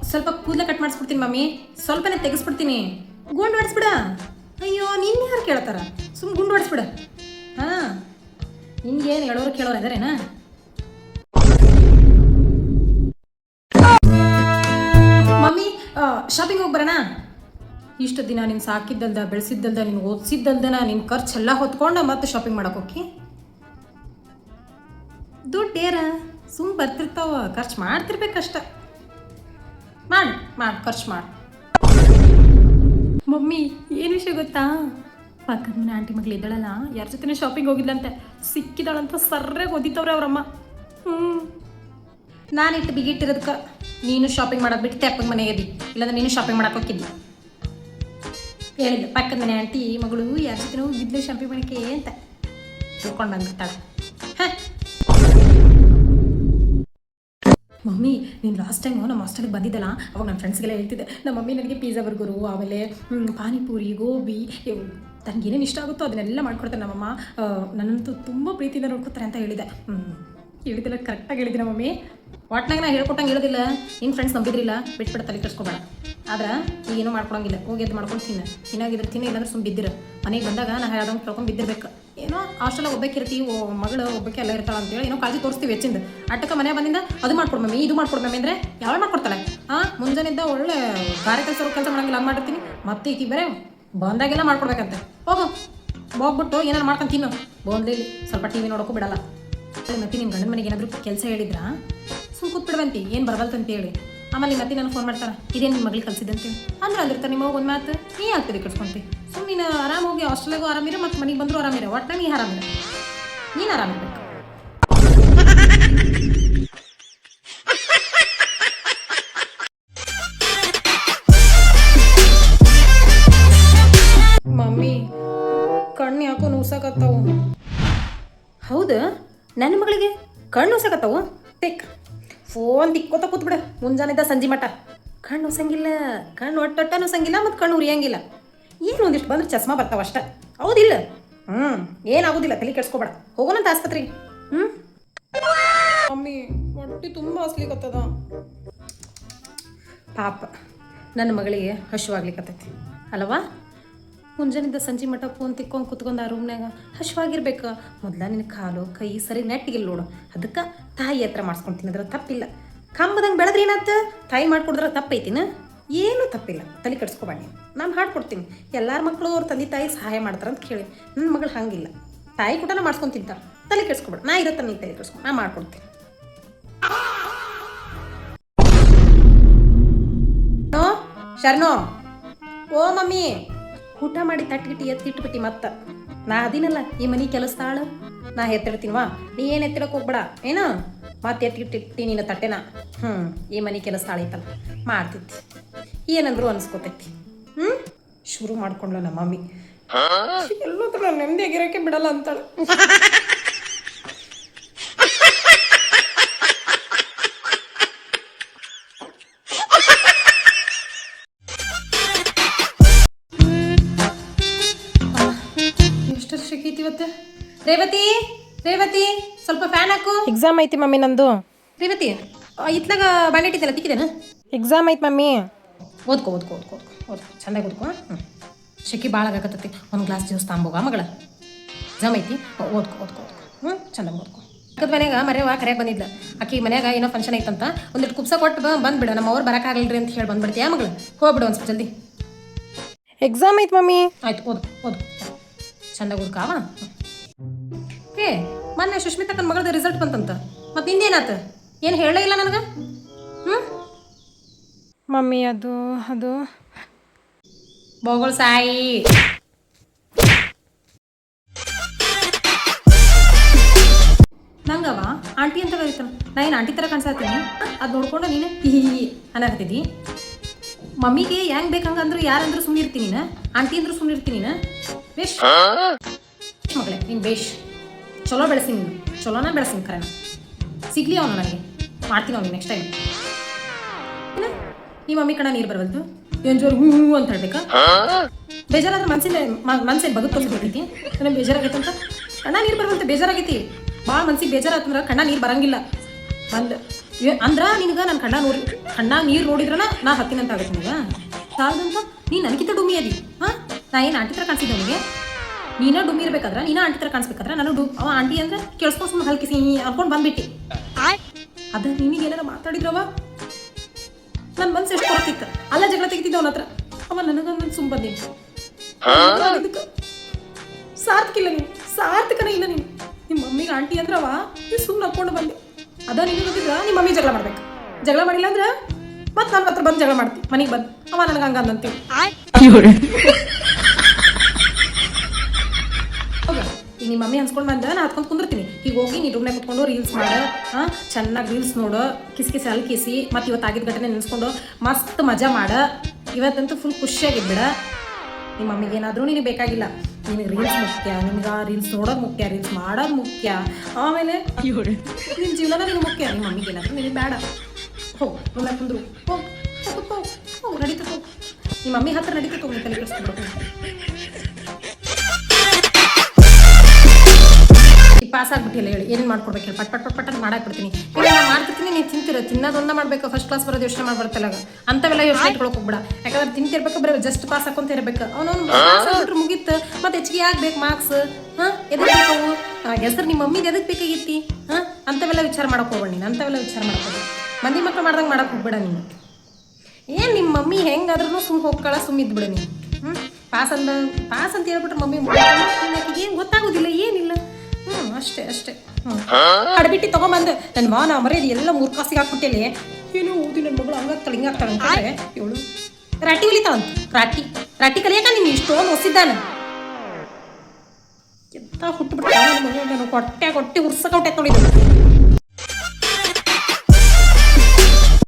ಸ್ವಲ್ಪ ಕೂದಲ cut ಮಾಡಿಸ್ಬಿಡ್ತೀನಿ mummy, ಸ್ವಲ್ಪನೇ ತೆಗೆಸ್ಬಿಡ್ತೀನಿ. ಗುಂಡು ಹೊಡಿಸ್ಬಿಡ. ಅಯ್ಯೋ ನಿನ್ನ ಯಾರು ಕೇಳ್ತಾರ, ಸುಮ್ಮ ಗುಂಡು ಹೊಡಿಸ್ಬಿಡ. ಹಾಂ, ನಿನ್ಗೇನು ಹೇಳೋರು ಕೇಳೋರು ಅದಾರೇನಾ? ಮಮ್ಮಿ ಶಾಪಿಂಗ್ ಹೋಗಿ ಬರೋಣ. ಇಷ್ಟು ದಿನ ನೀನು ಸಾಕಿದ್ದಲ್ದ, ಬೆಳೆಸಿದ್ದಲ್ದ, ನೀನು ಓದಿಸಿದ್ದಲ್ದನ, ನಿನ್ನ ಖರ್ಚೆಲ್ಲ ಹೊತ್ಕೊಂಡು ಮತ್ತೆ ಶಾಪಿಂಗ್ ಮಾಡಕ್ಕೆ ಹೋಗಿ ದುಡ್ಡೇರ ಸುಮ್ಮ ಬರ್ತಿರ್ತಾವ, ಖರ್ಚು ಮಾಡ್ತಿರ್ಬೇಕಷ್ಟ. ಮಾಡಿ ಖರ್ಚು ಮಾಡಿ. ಮಮ್ಮಿ ಏನು ವಿಷಯ ಗೊತ್ತಾ? ಪಕ್ಕದ ಮನೆ ಆಂಟಿ ಮಗಳು ಇದ್ದಾಳಲ್ಲ, ಯಾರ ಜೊತೆ ಶಾಪಿಂಗ್ ಹೋಗಿದ್ಲಂತೆ, ಸಿಕ್ಕಿದಾಳಂತ ಸರ್ರಾಗಿ ಓದಿತ್ತವ್ರೆ ಅವ್ರಮ್ಮ. ನಾನಿಟ್ಟು ಬಿಗಿಟ್ಟಿರೋದಕ್ಕೆ ನೀನು ಶಾಪಿಂಗ್ ಮಾಡೋದು ಬಿಟ್ಟು ತೆಪ್ಪಗೆ ಮನೆಗೆ ಇದ್ದಿ, ಇಲ್ಲಾಂದ್ರೆ ನೀನು ಶಾಪಿಂಗ್ ಮಾಡಕ್ಕೆ ಹೋಗಿದ್ದಿ. ಹೇಳಿದ್ದೆ ಪಕ್ಕದ ಮನೆ ಆಂಟಿ ಮಗಳು ಯಾರ ಜೊತೆ ಹೋಗಿದ್ಲು ಶಾಪಿಂಗ್ ಮಾಡಕ್ಕೆ ಅಂತ ತಿಳ್ಕೊಂಡು ಬಂದ್ಬಿಡ್ತಾಳೆ. ಹಾಂ ಮಮ್ಮಿ, ನೀನು ಲಾಸ್ಟ್ ಟೈಮು ನಮ್ಮ ಹಾಸ್ಟೆಲ್ಗೆ ಬಂದಿದ್ದಲ್ಲ, ಅವಾಗ ನನ್ನ ಫ್ರೆಂಡ್ಸ್ಗೆಲ್ಲ ಹೇಳ್ತಿದ್ದೆ, ನಮ್ಮ ಮಮ್ಮಿ ನನಗೆ ಪಿಜ್ಜಾ ಬರ್ಗರು, ಆಮೇಲೆ ಪಾನಿಪೂರಿ, ಗೋಬಿ, ತನಗೇನೇನು ಇಷ್ಟ ಆಗುತ್ತೋ ಅದನ್ನೆಲ್ಲ ಮಾಡ್ಕೊಡ್ತಾರೆ ನಮ್ಮಮ್ಮ. ನನ್ನಂತೂ ತುಂಬ ಪ್ರೀತಿಯಿಂದ ನೋಡ್ಕೊತಾರೆ ಅಂತ ಹೇಳಿದೆ. ಹೇಳಿದಿಲ್ಲ, ಕರೆಕ್ಟಾಗಿ ಹೇಳಿದ್ದೀನಿ ಮಮ್ಮಿ. ಒಟ್ನಾಗ ನಾ ಹೇಳ್ಕೊಟ್ಟಂಗೆ ಹೇಳೋದಿಲ್ಲ. ನಿನ್ನ ಫ್ರೆಂಡ್ಸ್ ನಂಬಿದ್ರಿಲ್ಲ, ಬಿಟ್ಬಿಡ, ತಲೆ ಕೆಡಿಸ್ಕೊಬೇಡ. ಆದ್ರೆ ಈಗೇನೂ ಮಾಡ್ಕೊಳಂಗಿಲ್ಲ, ಹೋಗಿ ಅದು ಮಾಡ್ಕೊಂಡು ತಿನ್ನಾಗಿದ್ರೆ ತಿನ್ನ, ಇಲ್ಲಾಂದ್ರೆ ಸುಮ್ಮ ಬಿದ್ದಿರ. ಮನೆಗೆ ಬಂದಾಗ ನಾ ಯಾವ್ದೊಂದು ಕೇಳ್ಕೊಂಡು ಬಿದ್ದಿರ್ಬೇಕು. ಏನೋ ಹಾಸ್ಟೆಲಾಗ ಒಬ್ಬಾಕಿರ್ತೀವಿ, ಮಗಳು ಒಬ್ಬಕ್ಕೆ ಎಲ್ಲ ಇರ್ತಾಳೆ ಅಂತೇಳಿ ಏನೋ ಕಾಳಜಿ ತೋರಿಸ್ತೀವಿ ಹೆಚ್ಚಿಂದ. ಅಟ್ಟಕ್ಕೆ ಮನೆ ಬಂದಿಂದ ಅದು ಮಾಡ್ಕೊಡು ಮಮ್ಮಿ, ಇದು ಮಾಡ್ಕೊಡು ಮಮ್ಮಿ ಅಂದರೆ ಯಾವಾಗ ಮಾಡ್ಕೊಡ್ತಾಳೆ? ಮುಂಜಾನಿಂದ ಒಳ್ಳೆ ಗಾರೆ ಕೆಲಸ ಮಾಡಂಗಿಲ್ಲ, ಅದು ಮಾಡಿರ್ತೀನಿ. ಮತ್ತೆ ಈಕಿ ಬೇರೆ ಬಂದಾಗೆಲ್ಲ ಮಾಡ್ಕೊಡ್ಬೇಕಂತೆ. ಹೋಗ್ಬಿಟ್ಟು ಏನಾರು ಮಾಡ್ಕೊಂಡು ತಿನ್ನು, ಬಂದ್ಲಿ ಸ್ವಲ್ಪ ಟಿ ವಿ ನೋಡೋಕ್ಕೂ ಬಿಡಲ್ಲ. ಮತ್ತೆ ನಿಮ್ಮ ಗಂಡನ ಮನೆಗೆ ಏನಾದರೂ ಕೆಲಸ ಹೇಳಿದ್ರಾ ಸುಮ್ಮ ಕೂತ್ಬಿಡ್ವಂತಿ, ಏನು ಬರಬಲ್ತಂತ ಹೇಳಿ. ಆಮೇಲೆ ನಿಮ್ಮ ಮತ್ತೆ ನಾನು ಫೋನ್ ಮಾಡ್ತಾರೆ, ಇದೇನು ನಿಮ್ಮ ಮಗಳಿಗೆ ಕಲಿಸಿದೆ ಅಂತೇಳಿ ಅಂದಿರ್ತಾರೆ. ನಿಮ್ಮ ಒಂದು ಮಾತು ನೀ ಆಗ್ತದೆ ಕಟ್ಸ್ಕೊಂತಿ. ಸುಮ್ಮನೆ ನೀನು ಆರಾಮ ಹೋಗಿ ಹಾಸ್ಟೆಲ್ಗೂ ಆರಾಮಿರ, ಮತ್ತು ಮನೆಗೆ ಬಂದರೂ ಆರಾಮಿರ. ಒಟ್ಟು ನೀ ಆರಾಮಿರ, ನೀನು ಆರಾಮಿರ್ಬೇಕು. ಮಮ್ಮಿ ಕಣ್ಣು ಯಾಕೋ ನುಸಾಕತ್ತಾವು. ಹೌದಾ? ನನ್ನ ಮಗಳಿಗೆ ಕಣ್ಣು ನುಸಾಕತ್ತಾವು? ಟೆಕ್ ಫೋನ್ ತಿಕ್ಕೋತ ಕೂತ್ಬಿಡ ಮುಂಜಾನಿಂದ ಸಂಜೆ ಮಟ್ಟ. ಕಣ್ಣು ನುಸಂಗಿಲ್ಲ, ಕಣ್ಣು ಒಟ್ಟೊಟ್ಟ ನುಸಂಗಿಲ್ಲ, ಮತ್ತು ಕಣ್ಣು ಉರಿಯಂಗಿಲ್ಲ. ಏನು ಒಂದಿಷ್ಟು ಬಂದ್ರೆ ಚಸ್ಮಾ ಬರ್ತಾವ ಅಷ್ಟ, ಹೌದಿಲ್ಲ? ಏನಾಗೋದಿಲ್ಲ, ತಲೆ ಕೆಡ್ಸ್ಕೊಬೇಡ. ಹೋಗೋಣಂತ ಆಸ್ಪತ್ರೆಗೆ. ಮಮ್ಮಿ ಹೊಟ್ಟೆ ತುಂಬ ಹಸ್ಲಿಕತ್ತದ. ಪಾಪ ನನ್ನ ಮಗಳಿಗೆ ಹಸುವಾಗ್ಲಿಕ್ಕತ್ತೈತಿ ಅಲ್ಲವಾ? ಮುಂಜಾನಿಂದ ಸಂಜೆ ಮಟ್ಟ ಫೋನ್ ತಿಕ್ಕೊಂಡು ಕುತ್ಕೊಂಡು ಆ ರೂಮ್ನಾಗ ಹಸುವಾಗಿರ್ಬೇಕು. ಮೊದಲ ನಿನ್ನ ಕಾಲು ಕೈ ಸರಿ ನೆಟ್ಟಿಗಿಲ್ಲ ನೋಡು, ಅದಕ್ಕೆ ತಾಯಿ ಹತ್ರ ಮಾಡಿಸ್ಕೊಂಡು ಅದ್ರ ತಪ್ಪಿಲ್ಲ. ಕಂಬದಂಗೆ ಬೆಳೆದ್ರೆ ಏನಾಯ್ತು, ತಾಯಿ ಮಾಡ್ಕೊಡಿದ್ರೆ ತಪ್ಪೈತಿನ? ಏನೂ ತಪ್ಪಿಲ್ಲ, ತಲೆ ಕೆಡಿಸ್ಕೊಬೇಡ. ನಾನು ಹಾಡ್ಕೊಡ್ತೀನಿ. ಎಲ್ಲರ ಮಕ್ಕಳು ಅವ್ರ ತಂದೆ ತಾಯಿ ಸಹಾಯ ಮಾಡ್ತಾರೆ ಅಂತ ಕೇಳಿ, ನನ್ನ ಮಗಳು ಹಂಗಿಲ್ಲ, ತಾಯಿ ಕೂಟನ ಮಾಡ್ಸ್ಕೊಂಡು ತಿಂತಾರೆ. ತಲೆ ಕೆಡಿಸ್ಕೊಬೇಡ, ನಾ ಇರತ್ತೆ, ನೀ ತಲೆ ಕೆಡಿಸ್ಕೊಂಡು ನಾ ಮಾಡ್ಕೊಡ್ತೀನಿ. ಶರ್ನೋ, ಓ ಮಮ್ಮಿ, ಊಟ ಮಾಡಿ ತಟ್ಟಿಗಿಟ್ಟು ಎತ್ತಿಟ್ಬಿಟ್ಟು ಮತ್ತೆ ನಾ ಅದಿನಲ್ಲ ಈ ಮನೆ ಕೆಲಸದಾಳು, ನಾ ಎತ್ತಿಡ್ತೀನಿವಾ, ನೀ ಏನು ಎತ್ತಿಡಕ್ಕೆ ಹೋಗ್ಬೇಡ ಏನೋ. ಮತ್ತೆ ಎತ್ತಿಟ್ಟಿಟ್ಟು ನೀನು ತಟ್ಟೆನ ಈ ಮನೆ ಕೆಲಸದಾಳು ಐತಲ್ಲ ಮಾಡ್ತೈತಿ, ಏನಂದ್ರು ಅನ್ಸ್ಕೊತೈತಿ. ಶುರು ಮಾಡ್ಕೊಂಡ್ಲು ನಮ್ಮ ಮಮ್ಮಿ. ಎಲ್ಲೋತ್ರ ನಾನು ನೆಮ್ಮದಿಯಾಗಿರೋಕ್ಕೆ ಬಿಡಲ್ಲ ಅಂತಾಳೆ. ರೇವತಿ, ರೇವತಿ ಸ್ವಲ್ಪ ಫ್ಯಾನ್ ಹಾಕು. ಎಕ್ಸಾಮ್ ಐತಿ ಮಮ್ಮಿ ನಂದು. ರೇವತಿ ಇತ್ಲಾಗ ಬಾಂಡಿಟ್ಟಿದ್ದಲ್ಲ ತಿಕ್ಕಿದೇನ? ಎಕ್ಸಾಮ್ ಐತಿ ಮಮ್ಮಿ. ಓದ್ಕೋ ಓದ್ಕೋ ಓದ್ಕೋ ಓದ್ಕೋ ಚಂದಾಗಿ ಓದ್ಕೋ. ಶೆಕಿ ಭಾಳ ಆಗತ್ತೈತಿ, ಒಂದು ಗ್ಲಾಸ್ ಜ್ಯೂಸ್ ತಾಂಬೋಗ ಮಗಳ. ಎಕ್ಸಾಮ್ ಐತಿ, ಓದ್ಕೋ ಓದ್ಕೋ ಓದ್ಕೋ ಚಂದಾಗಿ ಓದ್ಕೋ. ಪಕ್ಕದ ಮನ್ಯಾಗ ಮರೆಯವ ಕರೆಯಾಗಿ ಬಂದಿದ್ಲ, ಆಕಿ ಮನ್ಯಾಗ ಏನೋ ಫಂಕ್ಷನ್ ಐತಂತ ಒಂದಿಟ್ಟು ಕುಪ್ಸ ಕೊಟ್ಟು ಬಂದ್ಬಿಡ, ನಮ್ಮ ಅವ್ರು ಬರೋಕ್ಕಾಗಲ್ರಿ ಅಂತ ಹೇಳಿ ಬಂದ್ಬಿಡ್ತೀಯ ಮಗಳು. ಹೋಗ್ಬಿಡು ಒಂದು ಸ್ವಲ್ಪ ಜಲ್ದಿ. ಎಕ್ಸಾಮ್ ಐತಿ ಮಮ್ಮಿ. ಆಯ್ತು ಓದ್ಕೋ ಓದ್ಕೋ ಚಂದಾಗಿ ಓದ್ಕಾವ. ಏ ಮೊನ್ನೆ ಸುಷ್ಮಿತಕ್ಕನ ಮಗಳದ ರಿಸಲ್ಟ್ ಬಂತಂತ, ಮತ್ತು ನಿಂದೇನಾತ? ಏನು ಹೇಳೇ ಇಲ್ಲ ನನಗೆ. ಮಮ್ಮಿ ಅದು ಬೋಗೋಳ್ ಸಾಯಿ. ನಂಗವ ಆಂಟಿ ಅಂತ ಕರೀತಾನ, ನಾ ಏನು ಆಂಟಿ ಥರ ಕಾಣಿಸ್ತೀನಿ? ಅದು ನೋಡ್ಕೊಂಡು ನೀನು ಅನ್ನಕತ್ತಿದ್ದಿ. ಮಮ್ಮಿಗೆ ಹೆಂಗೆ ಬೇಕಂಗಂದ್ರು ಯಾರಂದ್ರೂ ಸುಮ್ಮನೆ ಇರ್ತೀನಿ ನೀನು, ಆಂಟಿ ಅಂದ್ರೂ ಸುಮ್ಮನೆ ಇರ್ತೀನಿ ನೀನು. ಬೇಷ್ ಮಗಳೇ, ನೀನು ಬೇಷ್ ಚಲೋ ಬೆಳೆಸಿ, ನೀನು ಚಲೋನ ಬೆಳೆಸಿನಿ. ಕರೆನ ಸಿಗ್ಲಿ ಅವನು ನನಗೆ, ಮಾಡ್ತೀನಿ ಅವ್ನಿಗೆ ನೆಕ್ಸ್ಟ್ ಟೈಮ್. ಈ ಮಮ್ಮಿ ಕಣ ನೀರು ಬರವಲ್ತು, ಏನು ಜೋರು ಹೂ ಅಂತ ಹೇಳ್ಬೇಕಾ? ಬೇಜಾರಾದ್ರೆ ಮನ್ಸಿಗೆ ಬಗತ್ ತೋರಿಸ್ಬಿಟ್ಟೈತಿ. ನನಗೆ ಬೇಜಾರಾಗೈತೆ ಅಂತ ಕಣ್ಣ ನೀರು ಬರವಲ್ತು, ಬೇಜಾರಾಗೈತಿ ಭಾಳ. ಮನ್ಸಿಗೆ ಬೇಜಾರಾತಂದ್ರೆ ಕಣ್ಣ ನೀರು ಬರಂಗಿಲ್ಲ. ಬಂದು ಅಂದ್ರ ನಿನಗೆ ನಾನು ಕಣ್ಣಾಗ ನೀರು ನೋಡಿದ್ರನ ನಾ ಹತ್ತಿನಂತ ಆಗತ್ತೆ ನಿನಗೆ ಸಾಲದಂತ ನೀನು ನನಗಿಂತ ಡುಮ್ಮಿ ಅದಿ ಹಾಂ ನಾ ಏನು ಆಂಟಿ ಥರ ಕಾಣಿಸಿದ್ದೆ ಅವನಿಗೆ ನೀನ ಡುಮ್ಮಿ ಇರ್ಬೇಕಾದ್ರೆ ನೀನ ಆಂಟಿ ಥರ ಕಾಣಿಸ್ಬೇಕಾದ್ರೆ ನಾನು ಅವ ಆಂಟಿ ಅಂದ್ರೆ ಕೇಳಿಸ್ಕೊಂಡು ಸುಮ್ಮನೆ ಹಲ್ಕಿಸಿ ಅನ್ಕೊಂಡು ಬಂದ್ಬಿಟ್ಟು ಅದ ನಿನಗೆ ಏನಾರ ಮಾತಾಡಿದ್ರವ ನನ್ನ ಮನ್ಸು ಎಷ್ಟು ಕೊಡ್ತಿತ್ತು ಅಲ್ಲ ಜಗಳ ತೆಗಿತಿದ್ದ ಅವನ ಹತ್ರ ಅವ ನನಗೊಂದು ಸುಮ್ಮ ಬಂದೀನಿ ಇದಕ್ಕೆ ಸಾರ್ಥಕಿಲ್ಲ ನೀನು ಸಾರ್ಥಕನೇ ಇಲ್ಲ ನೀನು ನಿಮ್ಮ ಮಮ್ಮಿಗೆ ಆಂಟಿ ಅಂದ್ರವ ನೀನು ಸುಮ್ಮನೆ ಹಾಕ್ಕೊಂಡು ಬಂದೆ ಅದ ನಿನಗೆ ಗೊತ್ತಿದ್ರ ನಿಮ್ಮ ಮಮ್ಮಿ ಜಗಳ ಮಾಡ್ಬೇಕು ಜಗಳ ಮಾಡಿಲ್ಲ ಅಂದ್ರೆ ಮತ್ತೆ ನನ್ನ ಹತ್ರ ಬಂದು ಜಗಳ ಮಾಡ್ತಿ ಮನೆಗೆ ಬಂದು ಅವ ನನಗೆ ಹಂಗ ಅಂದಂತೀವಿ ಈಗ ನಿಮ್ಮ ಮಮ್ಮಿ ಅನ್ಸ್ಕೊಂಡು ಬಂದ ನಾ ಹತ್ಕೊಂಡು ಕುಂದಿರ್ತೀನಿ ಈಗ ಹೋಗಿ ನೀ ರೂಮ್ನಾಗ ಕುತ್ಕೊಂಡು ರೀಲ್ಸ್ ಮಾಡ ಚೆನ್ನಾಗಿ ರೀಲ್ಸ್ ನೋಡು ಕಿಸಿ ಅಲ್ಲಿ ಕಿಸಿ ಮತ್ತು ಇವತ್ತು ಆಗಿದ್ದ ಘಟನೆ ನೆನೆಸ್ಕೊಂಡು ಮಸ್ತ್ ಮಜಾ ಮಾಡ ಇವತ್ತಂತೂ ಫುಲ್ ಖುಷಿಯಾಗಿದ್ಬಿಡ ನಿಮ್ಮ ಮಮ್ಮಿಗೆ ಏನಾದರೂ ನಿನಗೆ ಬೇಕಾಗಿಲ್ಲ ನಿನಗೆ ರೀಲ್ಸ್ ಮುಖ್ಯ ನಿಮ್ಗೆ ರೀಲ್ಸ್ ನೋಡೋದು ಮುಖ್ಯ ರೀಲ್ಸ್ ಮಾಡೋದು ಮುಖ್ಯ ಆಮೇಲೆ ನಿನ್ನ ಜೀವನ ನಿನಗೆ ಮುಖ್ಯ ನಿಮ್ಮ ಮಮ್ಮಿಗೆ ಏನಾದರೂ ನಿನಗೆ ಬೇಡ ಹೋಗು ರೂಮ್ನಾಗ ಕುಂದ್ರು ಹೋಗು ನಡೀತದೆ ಹೋಗು ನಿಮ್ಮ ಮಮ್ಮಿ ಹತ್ರ ನಡೀತದೆ ಹೋಗಿ ತಲೆ ಕೆಡಿಸ್ಬಿಡ್ಬೇಕು ಪಾಸ್ ಆಗ್ಬಿಟ್ಟಿಲ್ಲ ಹೇಳಿ ಏನೇನು ಮಾಡ್ಕೊಡ್ಬೇಕು ಹೇಳಿ ಪಟ್ ಅಂತ ಮಾಡಾಕ್ಬಿಡ್ತೀನಿ ಇಲ್ಲ ನಾನು ಮಾಡ್ತಿರ್ತೀನಿ ನೀನು ತಿನ್ನೋದೊಂದ ಮಾಡ್ಬೇಕು ಫಸ್ಟ್ ಕ್ಲಾಸ್ ಬರೋದು ಯೋಚನೆ ಮಾಡ್ಬರ್ತಲ್ಲ ಅಂಥವೆಲ್ಲ ಯೋಚನೆ ಇಟ್ಕೊಳಕ್ ಹೋಗ್ಬಿಡ ಯಾಕಂದ್ರೆ ತಿಂತಿರ್ಬೇಕು ಬರೀ ಜಸ್ಟ್ ಪಾಸ್ ಹಾಕೊಂತ ಇರಬೇಕು ಅವನವ್ನು ಮುಗಿತ್ತು ಮತ್ತೆ ಹೆಚ್ಚಿಗೆ ಆಗ್ಬೇಕು ಮಾರ್ಕ್ಸ್ ಎದಕ್ಕೆ ಬೇಕವು ಹೆಸರು ನಿಮ್ಮ ಮಮ್ಮಿದು ಎದಕ್ಕೆ ಬೇಕಾಗಿತ್ತಿ ಅಂಥವೆಲ್ಲ ವಿಚಾರ ಮಾಡಕ್ಕೆ ಹೋಗ್ಬೇಡ ನೀನು ಅಂಥವೆಲ್ಲ ವಿಚಾರ ಮಾಡಕ್ಕೆ ಹೋಗ್ಬೇಡ ಮಂದಿ ಮಕ್ಳು ಮಾಡ್ದಂಗೆ ಮಾಡಕ್ಕೆ ಹೋಗ್ಬೇಡ ನೀನು ಏನು ನಿಮ್ಮ ಮಮ್ಮಿ ಹೆಂಗಾದ್ರೂ ಸುಮ್ಮ ಹೋಗ್ಕಳ ಸುಮ್ಮ ಇದ್ಬಿಡ ನೀನು ಪಾಸ್ ಅಂತ ಹೇಳ್ಬಿಟ್ರೆ ಮಮ್ಮಿ ಏನು ಗೊತ್ತಾಗೋದಿಲ್ಲ ಏನಿಲ್ಲ ಅಷ್ಟೇ ಅಡ್ಬಿಟ್ಟು ತಗೊಂಬಂದು ನನ್ನ ಮಾನ ಮರ್ಯಾದೆ ಎಲ್ಲ ಮೂರ್ಖಾಸಿಗೆ ಹಾಕ್ಬಿಟ್ಟೇಲಿ ಏನೋ ಓದಿ ನನ್ನ ಮಗಳು ಹಂಗಾಗ್ತಾಳೆ ಹಿಂಗಾಗ್ತಾಳೆ ಅಂತಂದ್ರೆ ಇವಳು ರಾಟಿ ಹೊಲಿತಾವಂತ ರಾಟಿ ಕಲಿಯಾಕ ನೀನು ಇಷ್ಟೊಂದು ಹೊಸಿದ್ದಾನ ಎಂತ ಹುಟ್ಟುಬಿಟ್ಟು ನಾನು ಹೊಟ್ಟೆ ಉರ್ಸಕ ಹೊಟ್ಟೆ ನೋಡಿದ್ರು